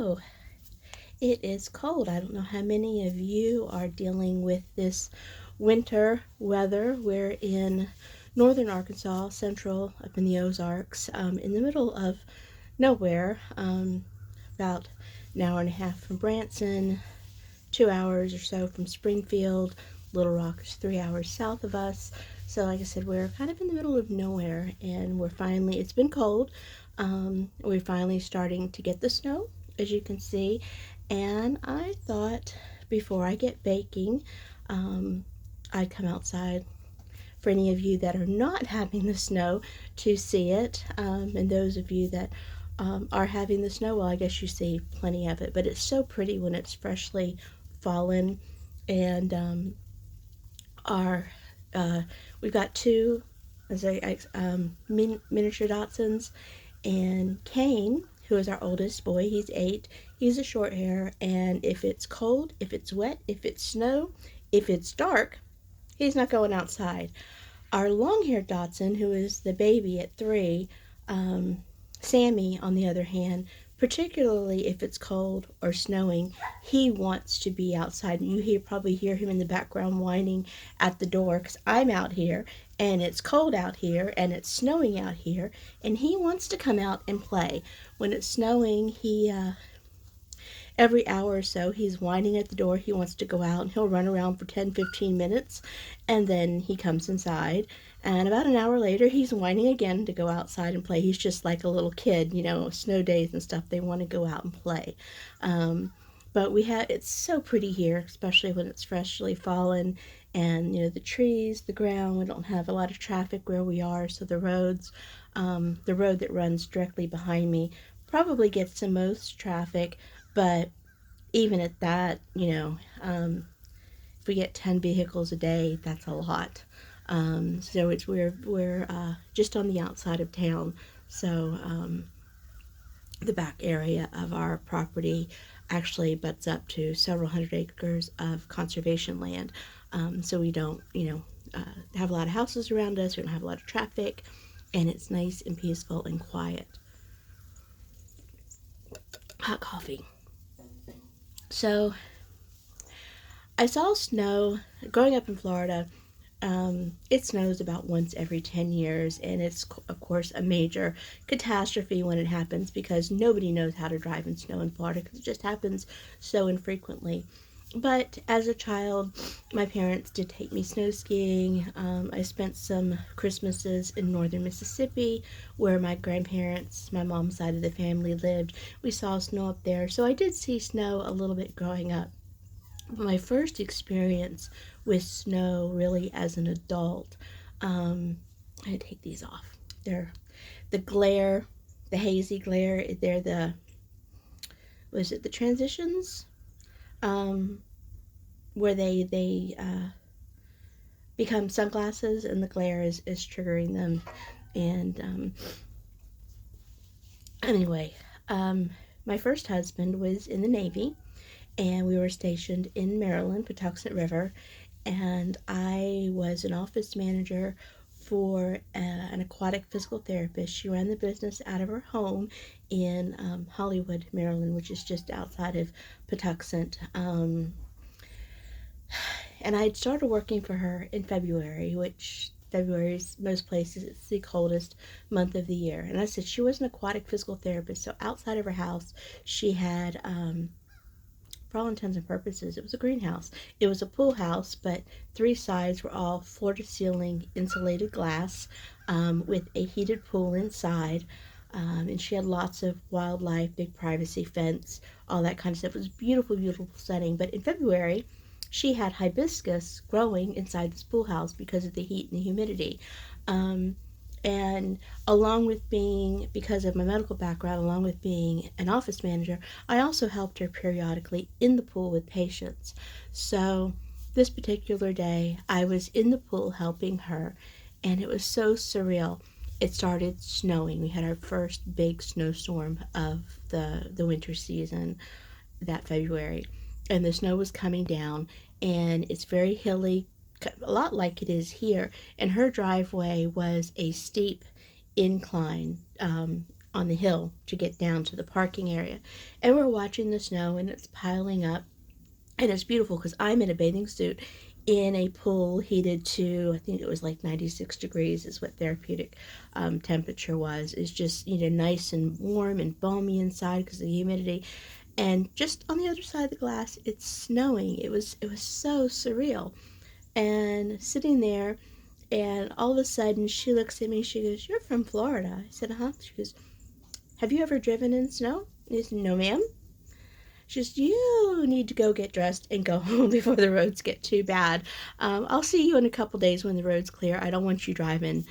So, it is cold. I don't know how many of you are dealing with this winter weather. We're in northern Arkansas, central, up in the Ozarks, in the middle of nowhere, about an hour and a half from Branson, 2 hours or so from Springfield. Little Rock is 3 hours south of us. So, like I said, we're kind of in the middle of nowhere, and it's been cold. We're finally starting to get the snow, as you can see. And I thought before I get baking, I'd come outside for any of you that are not having the snow to see it. And those of you that are having the snow, well, I guess you see plenty of it. But it's so pretty when it's freshly fallen. And our we've got two miniature Dachshunds, and Kane, who is our oldest boy, he's 8. He's a short hair, and if it's cold, if it's wet, if it's snow, if it's dark, he's not going outside. Our long-haired Dachshund, who is the baby at 3, Sammy, on the other hand, particularly if it's cold or snowing, he wants to be outside. You probably hear him in the background whining at the door because I'm out here and it's cold out here and it's snowing out here, and he wants to come out and play. When it's snowing, every hour or so, he's whining at the door. He wants to go out, and he'll run around for 10-15 minutes, and then he comes inside. And about an hour later, he's whining again to go outside and play. He's just like a little kid, snow days and stuff. They want to go out and play. But it's so pretty here, especially when it's freshly fallen, and the trees, the ground. We don't have a lot of traffic where we are, so the road that runs directly behind me probably gets the most traffic. But even at that, if we get 10 vehicles a day, that's a lot. So we're just on the outside of town. So the back area of our property actually butts up to several hundred acres of conservation land. So we don't, have a lot of houses around us. We don't have a lot of traffic, and it's nice and peaceful and quiet. Hot coffee. So I saw snow growing up in Florida. It snows about once every 10 years, and it's, of course, a major catastrophe when it happens because nobody knows how to drive in snow in Florida because it just happens so infrequently. But as a child, my parents did take me snow skiing. I spent some Christmases in northern Mississippi where my grandparents, my mom's side of the family, lived. We saw snow up there, so I did see snow a little bit growing up. My first experience with snow really as an adult, I take these off. They're the glare, the hazy glare. They're the transitions, where they become sunglasses, and the glare is triggering them. And anyway, my first husband was in the Navy, and we were stationed in Maryland, Patuxent River, and I was an office manager for an aquatic physical therapist. She ran the business out of her home in Hollywood, Maryland, which is just outside of Patuxent. And I had started working for her in February, which February is most places it's the coldest month of the year. And I said she was an aquatic physical therapist, so outside of her house she had for all intents and purposes, it was a greenhouse. It was a pool house, but 3 sides were all floor-to-ceiling insulated glass, with a heated pool inside. And she had lots of wildlife, big privacy fence, all that kind of stuff. It was a beautiful, beautiful setting. But in February, she had hibiscus growing inside this pool house because of the heat and the humidity. And because of my medical background, along with being an office manager, I also helped her periodically in the pool with patients. So this particular day, I was in the pool helping her, and it was so surreal. It started snowing. We had our first big snowstorm of the winter season that February, and the snow was coming down, and it's very hilly, a lot like it is here, and her driveway was a steep incline on the hill to get down to the parking area. And we're watching the snow and it's piling up. And it's beautiful because I'm in a bathing suit in a pool heated to, I think it was like 96 degrees is what therapeutic temperature was. It's just, nice and warm and balmy inside because of the humidity. And just on the other side of the glass, it's snowing. It was so surreal. And sitting there, and all of a sudden she looks at me, she goes, "You're from Florida." I said, "Uh-huh." She goes, "Have you ever driven in snow?" I said, "No, ma'am." She says, "You need to go get dressed and go home before the roads get too bad. I'll see you in a couple days when the road's clear. I don't want you driving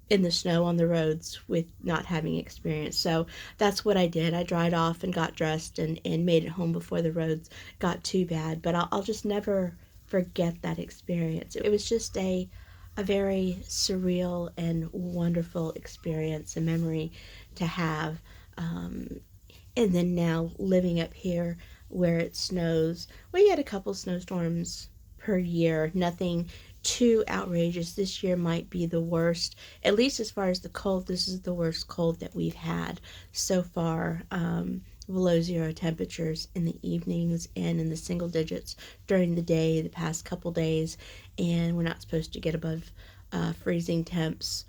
in the snow on the roads with not having experience." So that's what I did. I dried off and got dressed and made it home before the roads got too bad. But I'll just never forget that experience. It was just a very surreal and wonderful experience, a memory to have. And then now living up here where it snows, we had a couple snowstorms per year, nothing too outrageous. This year might be the worst, at least as far as the cold. This is the worst cold that we've had so far. Below zero temperatures in the evenings and in the single digits during the day the past couple days, and we're not supposed to get above freezing temps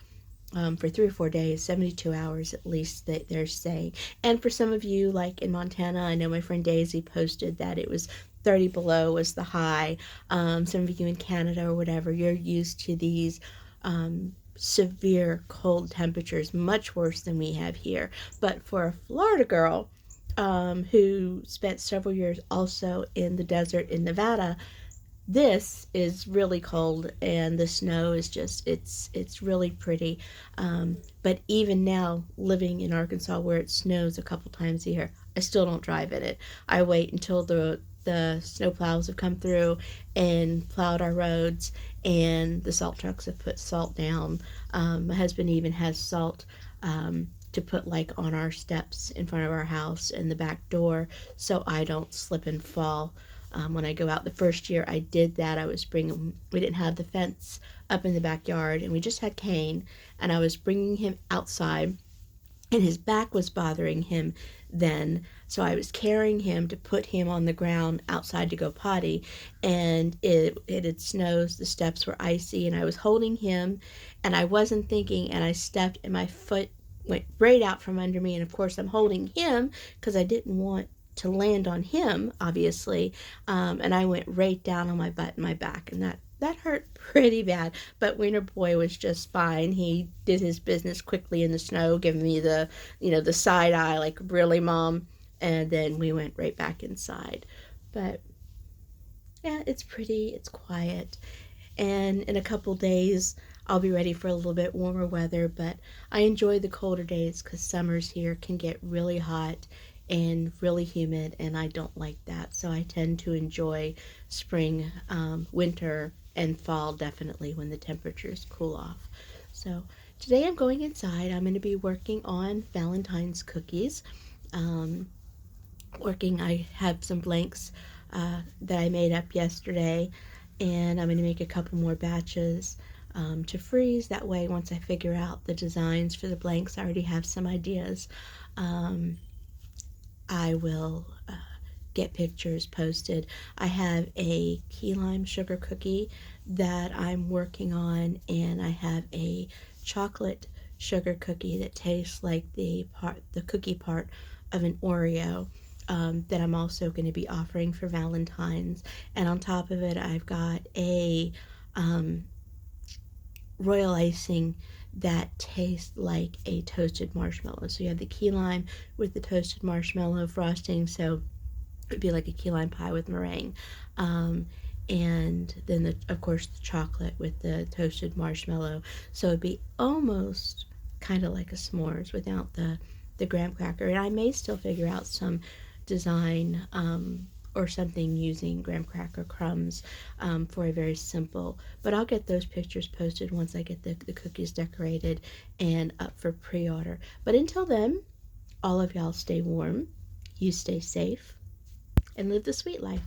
for 3 or 4 days, 72 hours at least, that they're saying. And for some of you, like in Montana, I know my friend Daisy posted that it was 30 below was the high. Some of you in Canada or whatever, you're used to these severe cold temperatures, much worse than we have here. But for a Florida girl who spent several years also in the desert in Nevada, this is really cold, and the snow is just it's really pretty. But even now, living in Arkansas where it snows a couple times a year, I still don't drive in it. I wait until the snow plows have come through and plowed our roads, and the salt trucks have put salt down. My husband even has salt to put like on our steps in front of our house and the back door, so I don't slip and fall. When I go out, the first year I did that, we didn't have the fence up in the backyard, and we just had Kane, and I was bringing him outside, and his back was bothering him then, so I was carrying him to put him on the ground outside to go potty, and it had snowed, the steps were icy, and I was holding him, and I wasn't thinking, and I stepped, and my foot went right out from under me, and of course I'm holding him because I didn't want to land on him, obviously, and I went right down on my butt and my back, and that hurt pretty bad. But Wiener Boy was just fine. He did his business quickly in the snow, giving me the side eye, like, "Really, Mom?" And then we went right back inside. But yeah, it's pretty, it's quiet, and in a couple days I'll be ready for a little bit warmer weather. But I enjoy the colder days because summers here can get really hot and really humid, and I don't like that. So I tend to enjoy spring, winter, and fall, definitely, when the temperatures cool off. So today I'm going inside. I'm going to be working on Valentine's cookies. Um, I have some blanks that I made up yesterday, and I'm going to make a couple more batches to freeze. That way, once I figure out the designs for the blanks, I already have some ideas. I will get pictures posted. I have a key lime sugar cookie that I'm working on, and I have a chocolate sugar cookie that tastes like the cookie part of an Oreo, that I'm also going to be offering for Valentine's. And on top of it, I've got a royal icing that tastes like a toasted marshmallow. So you have the key lime with the toasted marshmallow frosting, so it'd be like a key lime pie with meringue. And then, of course, the chocolate with the toasted marshmallow. So it'd be almost kind of like a s'mores without the graham cracker. And I may still figure out some design or something using graham cracker crumbs for a very simple. But I'll get those pictures posted once I get the cookies decorated and up for pre-order. But until then, all of y'all stay warm, you stay safe, and live the sweet life.